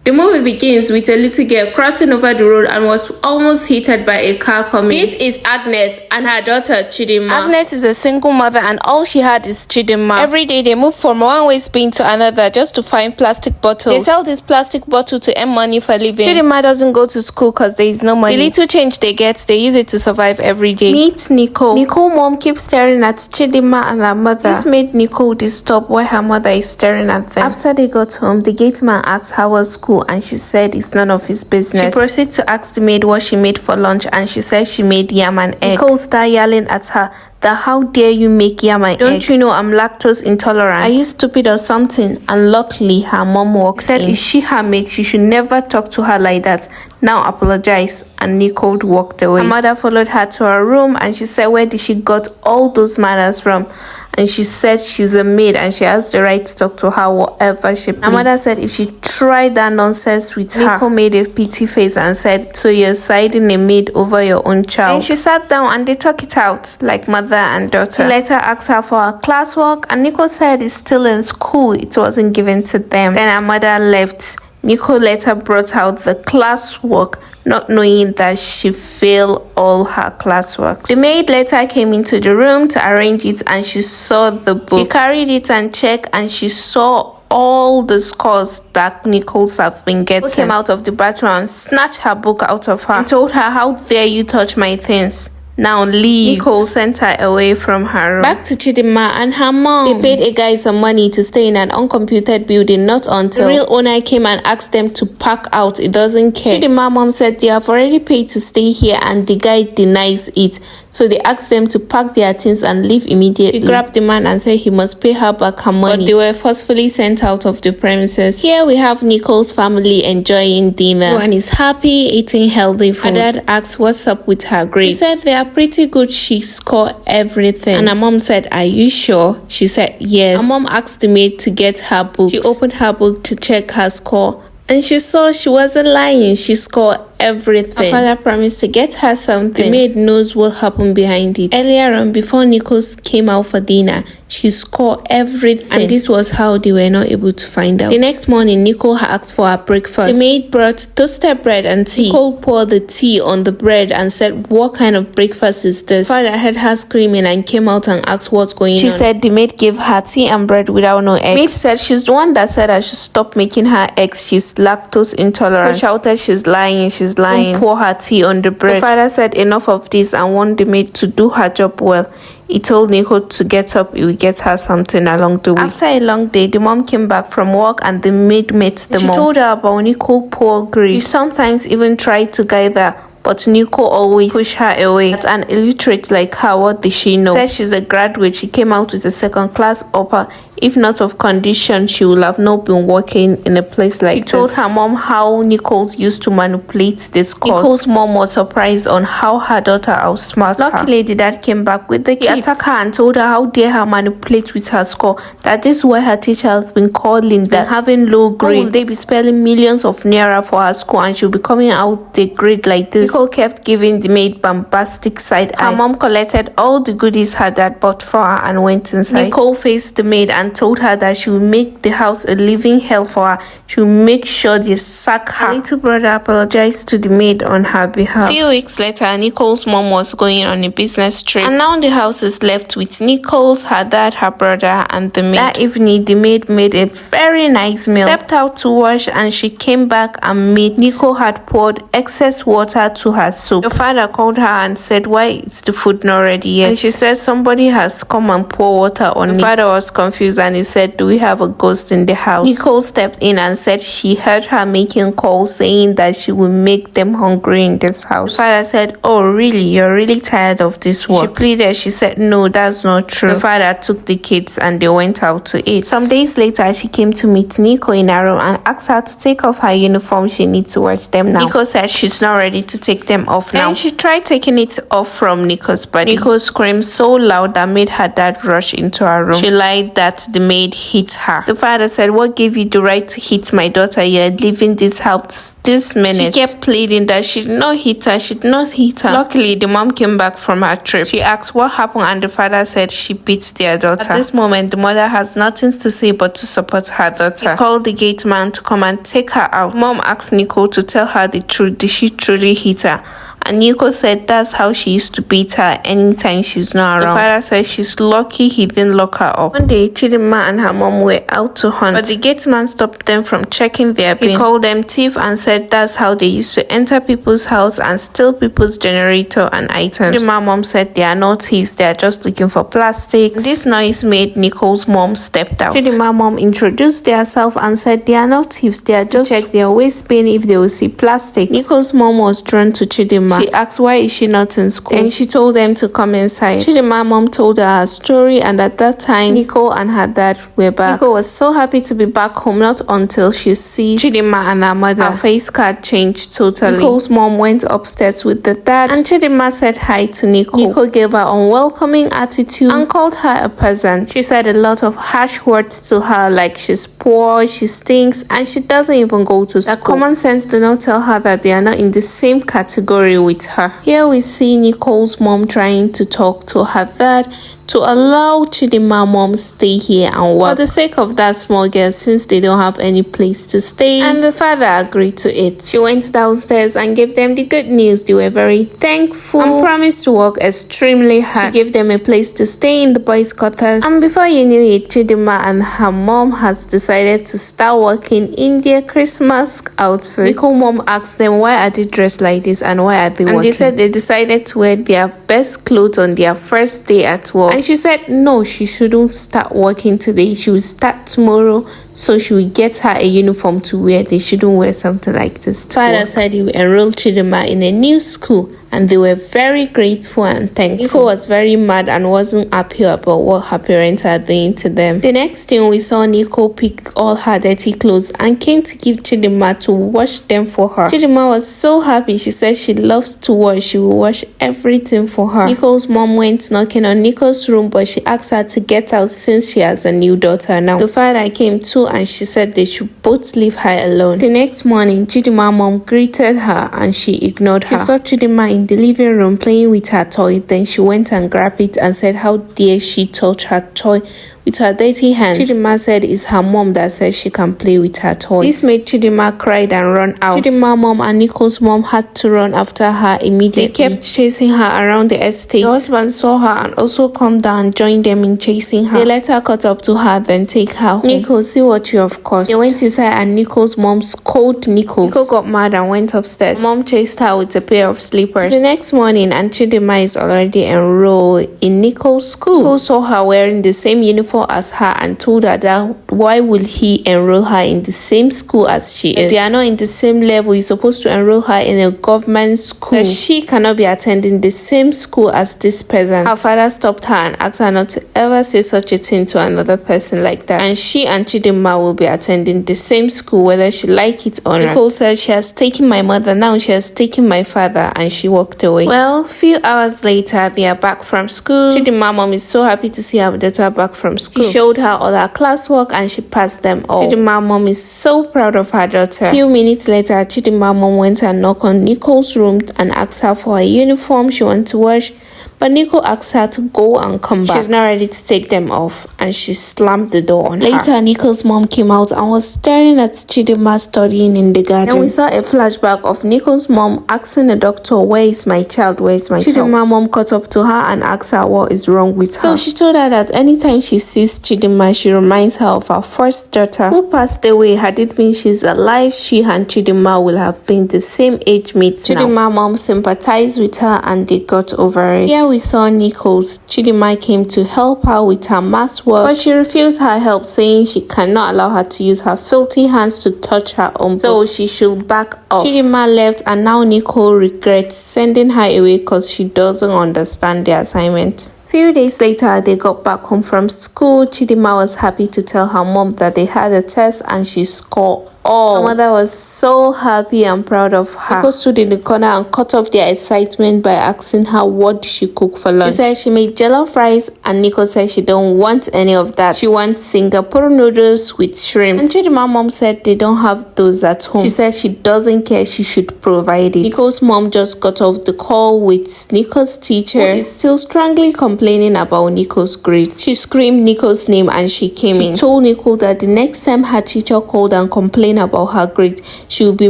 The movie begins with a little girl crossing over the road and was almost hit by a car coming. This is Agnes and her daughter Chidinma. Agnes is a single mother and all she had is Chidinma. Every day they move from one waste bin to another just to find plastic bottles. They sell this plastic bottle to earn money for living. Chidinma doesn't go to school because there is no money. The little change they get, they use it to survive every day. Meet Nicole. Nicole's mom keeps staring at Chidinma and her mother. This made Nicole disturb while her mother is staring at them. After they got home, the gate man asked how was school and she said it's none of his business. She proceeded to ask the maid what she made for lunch and she said she made yam and egg. Nicole started yelling at her that how dare you make yam and egg? Don't you know I'm lactose intolerant? Are you stupid or something? And luckily her mom walked in. Is she her maid? She should never talk to her like that. Now apologize. And Nicole walked away. Her mother followed her to her room and she said where did she got all those manners from? And she said she's a maid and she has the right to talk to her whatever she please. Her mother said if she tried that nonsense with her. Nicole made a pity face and said, so you're siding a maid over your own child. And she sat down and they talked it out like mother and daughter. She later asked her for her classwork and Nicole said it's still in school. It wasn't given to them. Then her mother left. Nicole later brought out the classwork, not knowing that she failed all her classwork. The maid later came into the room to arrange it and she saw the book. She carried it and checked and she saw all the scores that Nicole's have been getting. She came out of the bathroom and snatched her book out of her and told her, how dare you touch my things? Now leave. Nicole sent her away from her room. Back to Chidinma and her mom. They paid a guy some money to stay in an uncomputed building, not until the real owner came and asked them to pack out. It doesn't care. Chidinma mom said they have already paid to stay here and the guy denies it. So they asked them to pack their things and leave immediately. She grabbed the man and said he must pay her back her money. But they were forcefully sent out of the premises. Here we have Nicole's family enjoying dinner. Everyone is happy, eating healthy food. Her dad asked what's up with her grades. She said they are pretty good. She scored everything. And her mom said, are you sure? She said yes. Her mom asked the maid to get her book. She opened her book to check her score and she saw she wasn't lying. She scored everything. Her father promised to get her something. The maid knows what happened behind it. Earlier on, before Nicole came out for dinner, she scored everything. And this was how they were not able to find out. The next morning, Nicole asked for her breakfast. The maid brought toasted bread and tea. Nicole poured the tea on the bread and said, what kind of breakfast is this? Father heard her screaming and came out and asked what's going on. She said the maid gave her tea and bread without no eggs. Maid said she's the one that said I should stop making her eggs. She's lactose intolerant. She shouted she's lying. She's lying. Don't pour her tea on the bread. The father said enough of this and wanted the maid to do her job well. He told Nicole to get up, he would get her something along the way. After a long day, the mom came back from work and the maid met the mom. She told her about Nicole's poor grades. She sometimes even tried to guide her, but Nicole always pushed her away. As an illiterate like her, what did she know? Said she's a graduate. She came out with a second-class upper. If not of condition, she would have not been working in a place like this. She told her mom how Nicole used to manipulate this course. Nicole's mom was surprised on how her daughter outsmarted her. Luckily, the dad came back with the kids. He attacked her and told her how dare her manipulate with her score. That this is why her teacher has been calling that having low grades. They be spending millions of naira for her school and she'll be coming out the grade like this. Nicole kept giving the maid bombastic side eye. Her mom collected all the goodies her dad bought for her and went inside. Nicole faced the maid and told her that she will make the house a living hell for her. She will make sure they sack her. Her little brother apologized to the maid on her behalf. A few weeks later, Nicole's mom was going on a business trip and now the house is left with Nicole's, her dad, her brother and the maid. That evening, the maid made a very nice meal, stepped out to wash and she came back and meat. Nicole had poured excess water to her soup. The father called her and said, why is the food not ready yet? And she said somebody has come and poured water on it. The father was confused and he said, do we have a ghost in the house? Nicole stepped in and said she heard her making calls saying that she will make them hungry in this house. The father said, oh really, you're really tired of this work? She pleaded. She said, no, that's not true. The father took the kids and they went out to eat. Some days later, she came to meet Nicole in her room and asked her to take off her uniform. She needs to wash them now. Nicole said she's not ready to take them off now. And she tried taking it off from Nicole's body. Nicole screamed so loud that made her dad rush into her room. She lied that that the maid hit her. The father said, "What gave you the right to hit my daughter? You're leaving this house this minute." She kept pleading that she did not hit her, she did not hit her. Luckily, the mom came back from her trip. She asked what happened and the father said she beat their daughter. At this moment, the mother has nothing to say but to support her daughter. He called the gate man to come and take her out. Mom asked Nicole to tell her the truth. Did she truly hit her? And Nicole said that's how she used to beat her anytime she's not around. The father said she's lucky he didn't lock her up. One day, Chidinma and her mom were out to hunt, but the gate man stopped them from checking their bin. He called them thief and said that's how they used to enter people's house and steal people's generator and items. Chidinma's mom said they are not thieves, they are just looking for plastics. This noise made Nicole's mom stepped out. Chidinma's mom introduced herself and said they are not thieves, they are just check their waist bin if they will see plastics. Nicole's mom was drawn to Chidinma. She asked why is she not in school. Then she told them to come inside. Chidinma's mom told her story, and at that time, Nicole and her dad were back. Nicole was so happy to be back home, not until she sees Chidinma and her mother. Her face card changed totally. Nicole's mom went upstairs with the dad, and Chidinma said hi to Nicole. Nicole gave her unwelcoming attitude and called her a peasant. She said a lot of harsh words to her like she's poor, she stinks, and she doesn't even go to school. That common sense did not tell her that they are not in the same category with her. Here we see Nicole's mom trying to talk to her dad to allow Chidinma's mom stay here and work for the sake of that small girl, since they don't have any place to stay, and the father agreed to it. She went downstairs and gave them the good news. They were very thankful and promised to work extremely hard. She gave them a place to stay in the boys' quarters, and before you knew it, Chidinma and her mom has decided to start working in their Christmas outfit. Nicole's mom asked them why are they dressed like this and why are they working, and they said they decided to wear their best clothes on their first day at work. And she said no, she shouldn't start working today, she will start tomorrow, so she will get her a uniform to wear. They shouldn't wear something like this. Father said he will enroll Chidinma in a new school, and they were very grateful and thankful. Nicole was very mad and wasn't happy about what her parents are doing to them. The next thing we saw Nicole pick all her dirty clothes and came to give Chidinma to wash them for her. Chidinma was so happy. She said she loves to wash. She will wash everything for her. Nicole's mom went knocking on Nicole's room, but she asked her to get out since she has a new daughter now. The father came too, and she said they should both leave her alone. The next morning, Chidinma's mom greeted her and she ignored her. She saw Chidinma in the living room playing with her toy. Then she went and grabbed it and said how dare she touch her toy with her dirty hands. Chidinma said it's her mom that said she can play with her toys. This made Chidinma cry and run out. Chidinma's mom and Nicole's mom had to run after her immediately. They kept chasing her around the estate. The husband saw her and also calmed down and joined them in chasing her. They let her cut up to her, then take her home. Nicole, see what you have caused. They went inside and Nicole's mom scolded Nicole. Nicole got mad and went upstairs. Mom chased her with a pair of slippers. The next morning, and Chidinma is already enrolled in Nicole's school. Nicole saw her wearing the same uniform as her and told her that why will he enroll her in the same school as she is? They are not in the same level. You're supposed to enroll her in a government school. That she cannot be attending the same school as this peasant. Her father stopped her and asked her not to ever say such a thing to another person like that. And she and Chidinma will be attending the same school whether she like it or not. Nicole said she has taken my mother, now she has taken my father, and she walked away. Well, few hours later, they are back from school. Chidinma's mom is so happy to see her daughter back from school. She showed her all her classwork and she passed them all. Chidinma's mom is so proud of her daughter. Few minutes later, Chidinma's mom went and knocked on Nicole's room and asked her for a uniform she wanted to wash. But Nicole asked her to go and come back. She's not ready to take them off, and she slammed the door on her. Later, Nicole's mom came out and was staring at Chidinma studying in the garden. And we saw a flashback of Nicole's mom asking the doctor, where is my child, where is my child? Chidinma's mom caught up to her and asked her what is wrong with her. So she told her that anytime she sees Chidinma, she reminds her of her first daughter who passed away. Had it been she's alive, she and Chidinma will have been the same age mates now. Chidinma's mom sympathized with her and they got over it. Here we saw Nicole's. Chidinma came to help her with her math work, but she refused her help, saying she cannot allow her to use her filthy hands to touch her own book, so she should back off. Chidinma left, and now Nicole regrets sending her away because she doesn't understand the assignment. Few days later, they got back home from school. Chidinma was happy to tell her mom that they had a test and she scored all. Her mother was so happy and proud of her. Nico stood in the corner and cut off their excitement by asking her what did she cook for lunch. She said she made jollof rice, and Nico said she don't want any of that. She wants Singapore noodles with shrimp. And Chidimma's mom said they don't have those at home. She said she doesn't care, she should provide it. Nico's mom just got off the call with Nico's teacher, who is still strongly complaining about Nico's grades. She screamed Nico's name and she came in. She told Nico that the next time her teacher called and complained about her grades, she will be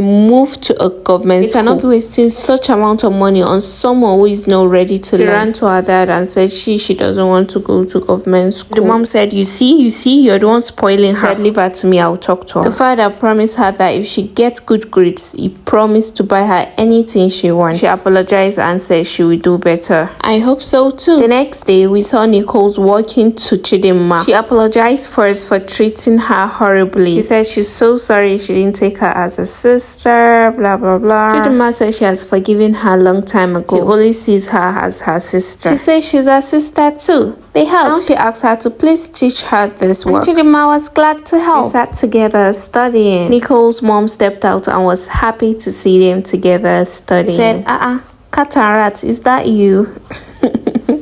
moved to a government school. They cannot be wasting such amount of money on someone who is not ready to learn. She ran to her dad and said she doesn't want to go to government school. The mom said, you see, you're the one spoiling her. Said, leave her to me, I'll talk to her. The father promised her that if she gets good grades, he promised to buy her anything she wants. She apologized and said she will do better. I hope so too. The next day, we saw Nicole's walking to Chidimma. She apologized first for treating her horribly. She said she's so sorry she didn't take her as a sister, blah blah blah. Chidimma said she has forgiven her a long time ago. She only sees her as her sister. She said she's her sister too. They helped. Now she asked her to please teach her this work. And Chidimma was glad to help. They sat together studying. Nicole's mom stepped out and was happy to see them together studying. She said, cat and rat, is that you?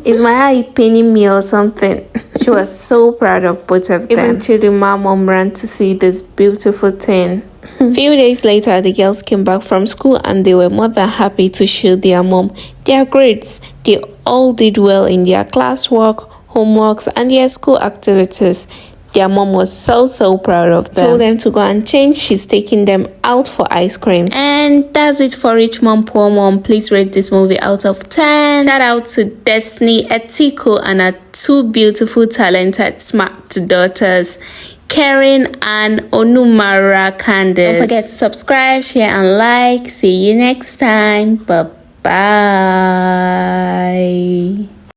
Is my eye paining me or something? She was so proud of both of them. Even Chidimma's mom ran to see this beautiful thing. Few days later, the girls came back from school and they were more than happy to show their mom their grades. They all did well in their classwork, homeworks, and their school activities. Their mom was so proud of them. Told them to go and change. She's taking them out for ice cream. And that's it for Rich Mom, Poor Mom. Please rate this movie out of 10. Shout out to Destiny, Etiko, and her two beautiful, talented, smart daughters, Karen and Onumara Candice. Don't forget to subscribe, share, and like. See you next time. Bye-bye.